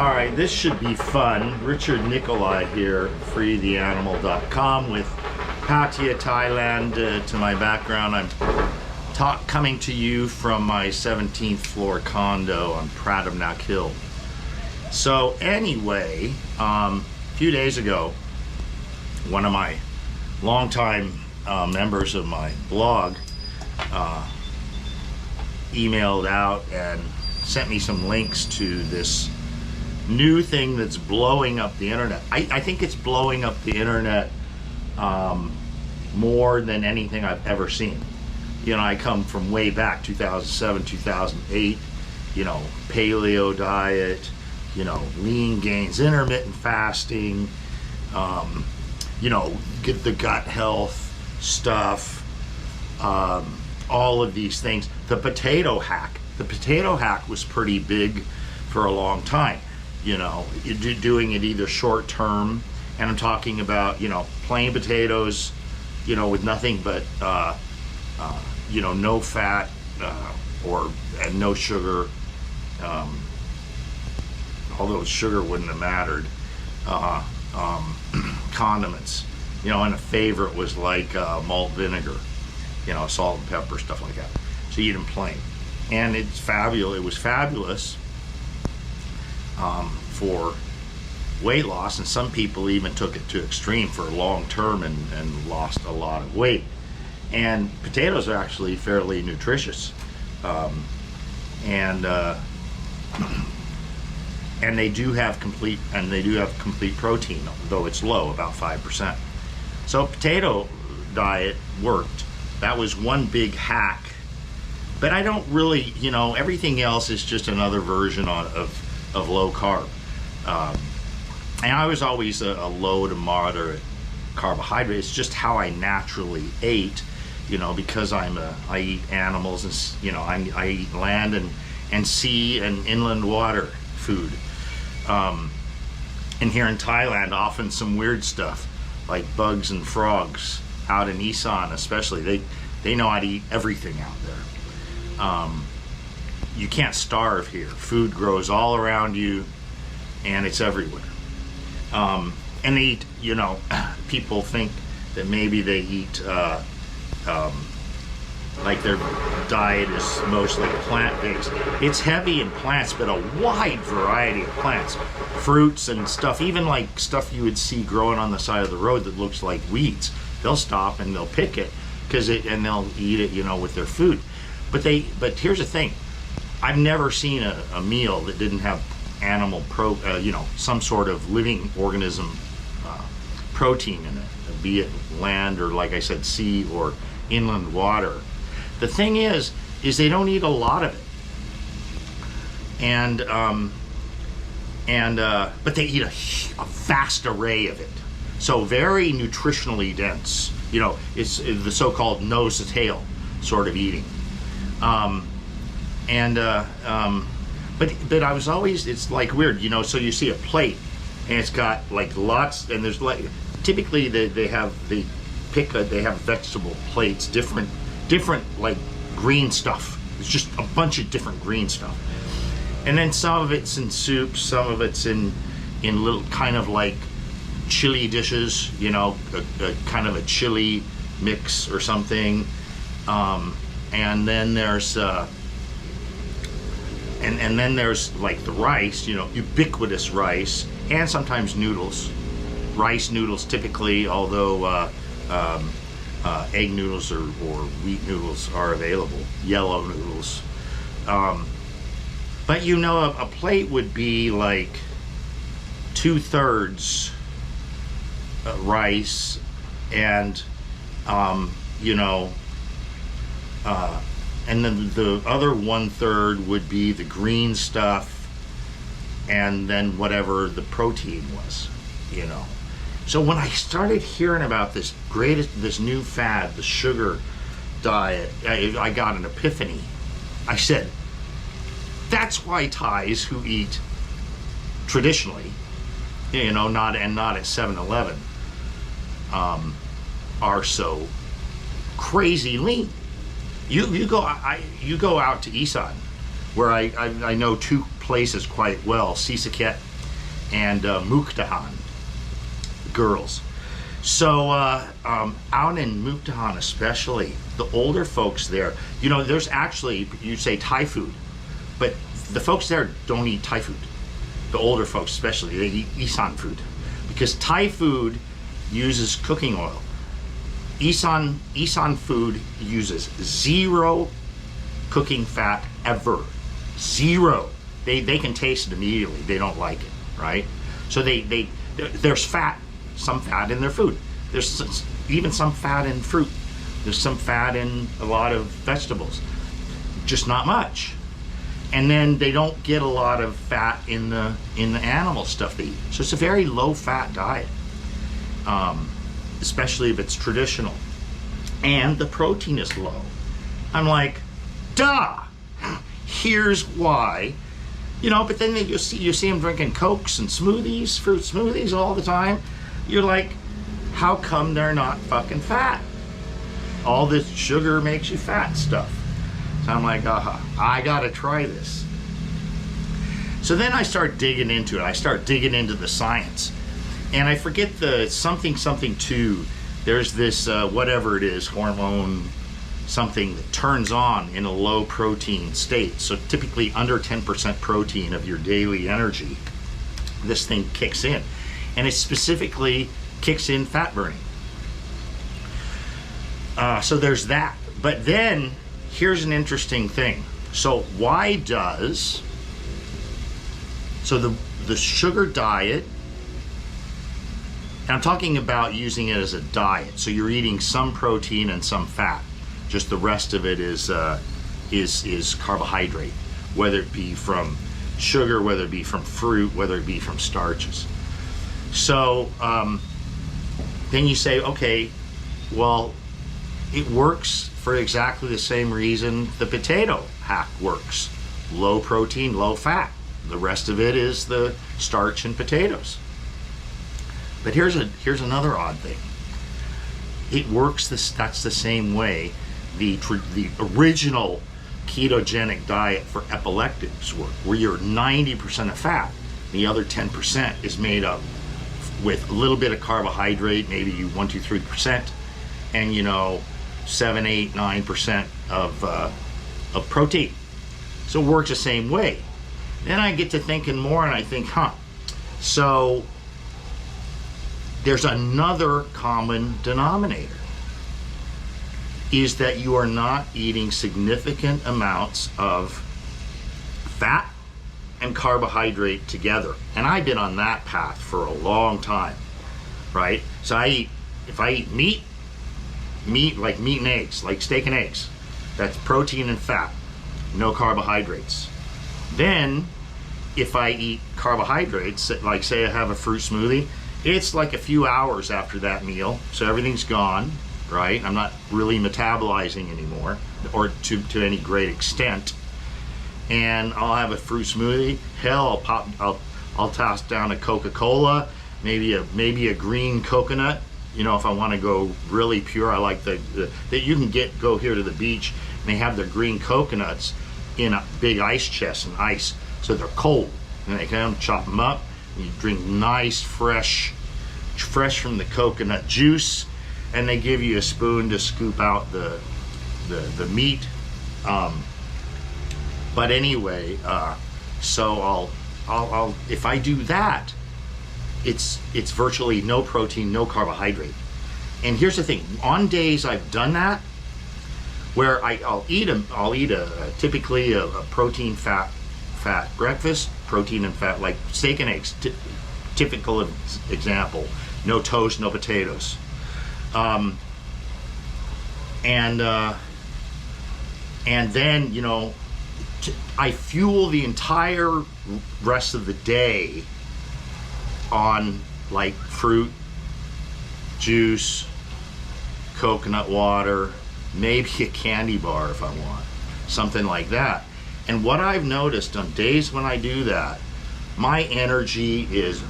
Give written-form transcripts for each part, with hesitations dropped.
Alright, this should be fun. Richard Nikoley here, freetheanimal.com with Pattaya, Thailand. To my background, I'm coming to you from my 17th floor condo on Pratamnak Hill. So anyway, a few days ago, one of my longtime members of my blog emailed out and sent me some links to this new thing that's blowing up the internet. I think it's blowing up the internet more than anything I've ever seen. You know, I come from way back, 2007, 2008, you know, paleo diet, you know, lean gains, intermittent fasting, you know, get the gut health stuff, all of these things. The potato hack was pretty big for a long time. You know, doing it either short term, and I'm talking about, you know, plain potatoes, you know, with nothing but, you know, no fat and no sugar, although sugar wouldn't have mattered. Condiments, you know, and a favorite was like malt vinegar, you know, salt and pepper, stuff like that. So you eat them plain, and it's fabulous. It was fabulous for weight loss, and some people even took it to extreme for long term and lost a lot of weight. And potatoes are actually fairly nutritious, and they do have complete protein, though it's low, about 5%. So potato diet worked. That was one big hack. But I don't really, you know, everything else is just another version of low carb. And I was always a low to moderate carbohydrate. It's just how I naturally ate, you know, because I eat animals, and, you know, I eat land and sea and inland water food. And here in Thailand, often some weird stuff like bugs and frogs. Out in Isan especially, they know how to eat everything out there. You can't starve here. Food grows all around you, and it's everywhere. And they eat, you know, people think that maybe they eat, like their diet is mostly plant-based. It's heavy in plants, but a wide variety of plants. Fruits and stuff, even like stuff you would see growing on the side of the road that looks like weeds. They'll stop and they'll pick it, and they'll eat it, you know, with their food. But here's the thing. I've never seen a meal that didn't have animal you know, some sort of living organism protein in it, be it land or, like I said, sea or inland water. The thing is they don't eat a lot of it, but they eat a vast array of it. So very nutritionally dense. You know, it's the so-called nose to tail sort of eating. But I was always, it's like weird, you know, so you see a plate and it's got like lots, and there's like, typically they have vegetable plates, different like green stuff. It's just a bunch of different green stuff. And then some of it's in soup, some of it's in little kind of like chili dishes, you know, a kind of a chili mix or something. And then there's and then there's like the rice, you know, ubiquitous rice, and sometimes noodles. Rice noodles typically, although egg noodles or wheat noodles are available, yellow noodles. But you know, a plate would be like 2/3 rice, and you know, and then the other 1/3 would be the green stuff, and then whatever the protein was, you know. So when I started hearing about this new fad, the sugar diet, I got an epiphany. I said, that's why Thais who eat traditionally, you know, not at 7-Eleven, are so crazy lean. You go out to Isan, where I know two places quite well, Sisaket and Mukdahan, girls. So out in Mukdahan especially, the older folks there, there's actually, you say Thai food, but the folks there don't eat Thai food. The older folks especially, they eat Isan food. Because Thai food uses cooking oil. Isan food uses 0 cooking fat ever. 0. They can taste it immediately. They don't like it, right? So there's fat, some fat in their food. There's even some fat in fruit. There's some fat in a lot of vegetables, just not much. And then they don't get a lot of fat in the animal stuff they eat. So it's a very low fat diet, especially if it's traditional. And the protein is low. I'm like, duh, here's why. But then you see them drinking Cokes and smoothies, fruit smoothies all the time. You're like, how come they're not fucking fat? All this sugar makes you fat stuff. So I'm like, I gotta try this. So then I start digging into it. I start digging into the science. And I forget the something 2. There's this, whatever it is, hormone something that turns on in a low protein state. So typically under 10% protein of your daily energy, this thing kicks in. And it specifically kicks in fat burning. So there's that. But then here's an interesting thing. So the sugar diet, and I'm talking about using it as a diet. So you're eating some protein and some fat. Just the rest of it is carbohydrate, whether it be from sugar, whether it be from fruit, whether it be from starches. So then you say, okay, well, it works for exactly the same reason the potato hack works. Low protein, low fat. The rest of it is the starch and potatoes. But here's another odd thing. It works that's the same way the original ketogenic diet for epileptics work, where you're 90% of fat. The other 10% is made up with a little bit of carbohydrate, maybe 1, 2, 3%, and 7, 8, 9% of protein. So it works the same way. Then I get to thinking more, and I think, so there's another common denominator, is that you are not eating significant amounts of fat and carbohydrate together. And I've been on that path for a long time, right? So if I eat meat like meat and eggs, like steak and eggs, that's protein and fat, no carbohydrates. Then if I eat carbohydrates, like say I have a fruit smoothie, it's like a few hours after that meal, so everything's gone, right? I'm not really metabolizing anymore, or to any great extent. And I'll have a fruit smoothie. Hell, I'll toss down a Coca-Cola, maybe a green coconut. If I want to go really pure, I like that you can go here to the beach and they have their green coconuts in a big ice chest and ice, so they're cold, and they can chop them up. And you drink nice fresh from the coconut juice, and they give you a spoon to scoop out the meat. But anyway, so I'll if I do that, it's virtually no protein, no carbohydrate. And here's the thing: on days I've done that, where I'll eat typically a protein fat breakfast, protein and fat, like steak and eggs, typical example. No toast, no potatoes. And then I fuel the entire rest of the day on like fruit, juice, coconut water, maybe a candy bar if I want, something like that. And what I've noticed on days when I do that, my energy is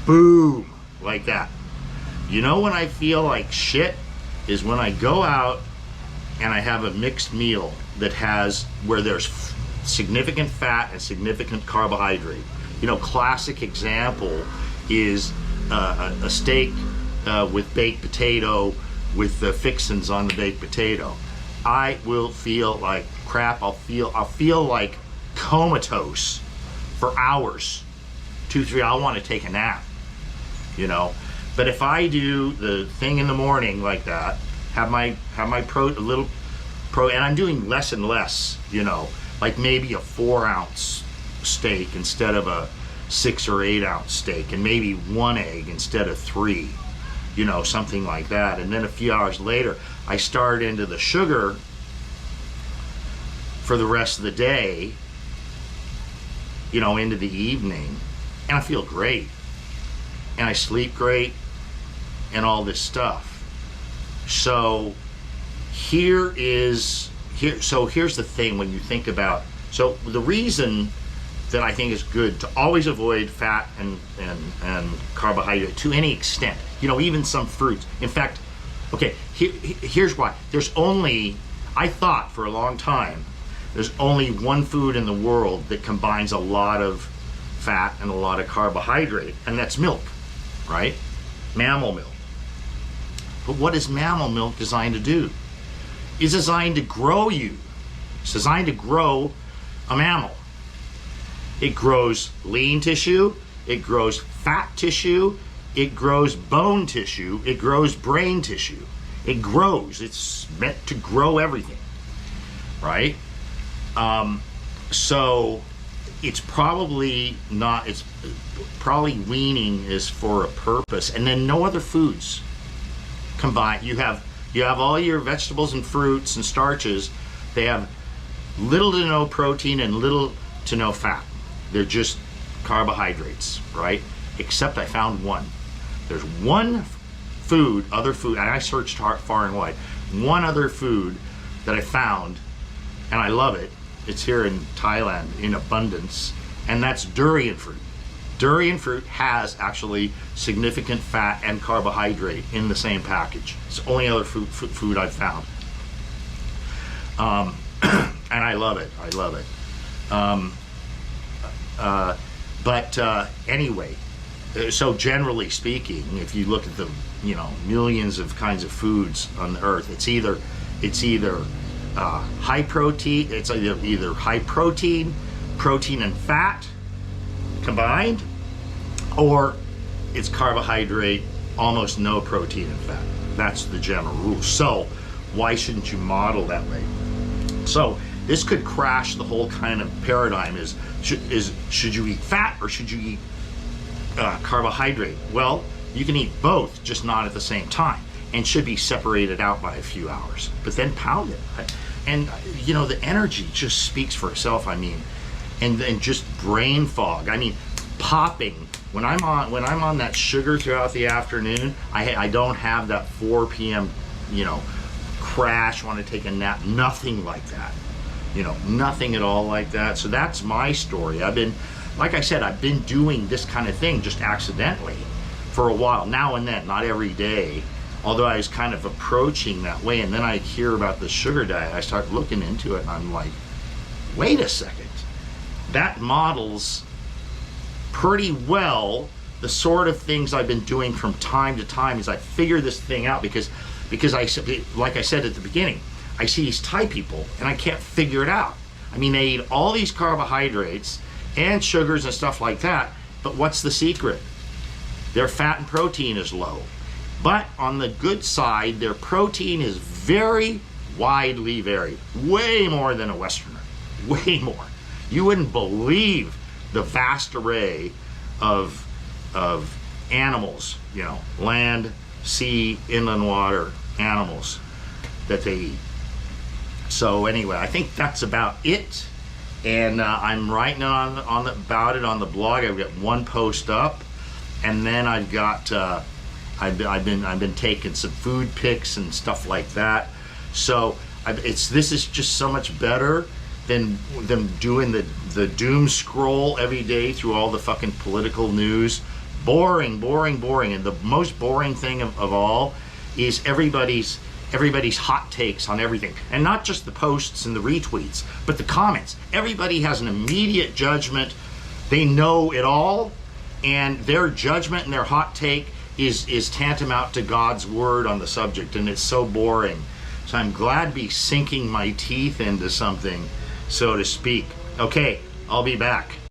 boom, like that. When I feel like shit is when I go out and I have a mixed meal where there's significant fat and significant carbohydrate. Classic example is a steak with baked potato with the fixins on the baked potato. I will feel like crap. I'll feel like comatose for hours, 2-3. I want to take a nap, But if I do the thing in the morning like that, have my and I'm doing less and less, like maybe a 4-ounce steak instead of a 6 or 8 ounce steak, and maybe 1 egg instead of 3, something like that. And then a few hours later, I start into the sugar for the rest of the day, into the evening, and I feel great, and I sleep great, and all this stuff. So here's the thing when you think about, so the reason that I think is good to always avoid fat and carbohydrate to any extent, even some fruits. In fact, okay, here's why. I thought for a long time, there's only one food in the world that combines a lot of fat and a lot of carbohydrate, and that's milk, right? Mammal milk. But what is mammal milk designed to do? It's designed to grow you. It's designed to grow a mammal. It grows lean tissue, it grows fat tissue, it grows bone tissue, it grows brain tissue. It grows. It's meant to grow everything, right? So it's probably not, it's probably weaning is for a purpose, and then no other foods combined. You have all your vegetables and fruits and starches. They have little to no protein and little to no fat. They're just carbohydrates, right? Except I found one. There's one other food, and I searched far and wide, one other food that I found, and I love it. It's here in Thailand in abundance, and that's durian fruit. Durian fruit has actually significant fat and carbohydrate in the same package. It's the only other food I've found. And I love it. Anyway, so generally speaking, if you look at the millions of kinds of foods on the earth, it's either high protein. It's either high protein and fat combined, or it's carbohydrate, almost no protein and fat. That's the general rule. So why shouldn't you model that way? So this could crash the whole kind of paradigm. Should you eat fat or should you eat carbohydrate? Well, you can eat both, just not at the same time, and should be separated out by a few hours, but then pound it. And the energy just speaks for itself. And just brain fog. Popping. When I'm on that sugar throughout the afternoon, I don't have that 4 p.m. crash, want to take a nap. Nothing like that. Nothing at all like that. So that's my story. Like I said, I've been doing this kind of thing just accidentally for a while, now and then, not every day. Although I was kind of approaching that way, and then I hear about the sugar diet. I start looking into it, and I'm like, wait a second. That models pretty well the sort of things I've been doing from time to time as I figure this thing out, because like I said at the beginning, I see these Thai people and I can't figure it out. They eat all these carbohydrates and sugars and stuff like that, but what's the secret? Their fat and protein is low. But on the good side, their protein is very widely varied, way more than a Westerner, way more. You wouldn't believe the vast array of animals, land, sea, inland water animals that they eat. So anyway, I think that's about it. And I'm writing about it on the blog. I've got one post up, and then I've got I've been taking some food pics and stuff like that. So this is just so much better than them doing the doom scroll every day through all the fucking political news. Boring. And the most boring thing of all is everybody's hot takes on everything. And not just the posts and the retweets, but the comments. Everybody has an immediate judgment They know it all, and their judgment and their hot take is tantamount to God's word on the subject, and it's so boring. So I'm glad to be sinking my teeth into something, so to speak. Okay, I'll be back.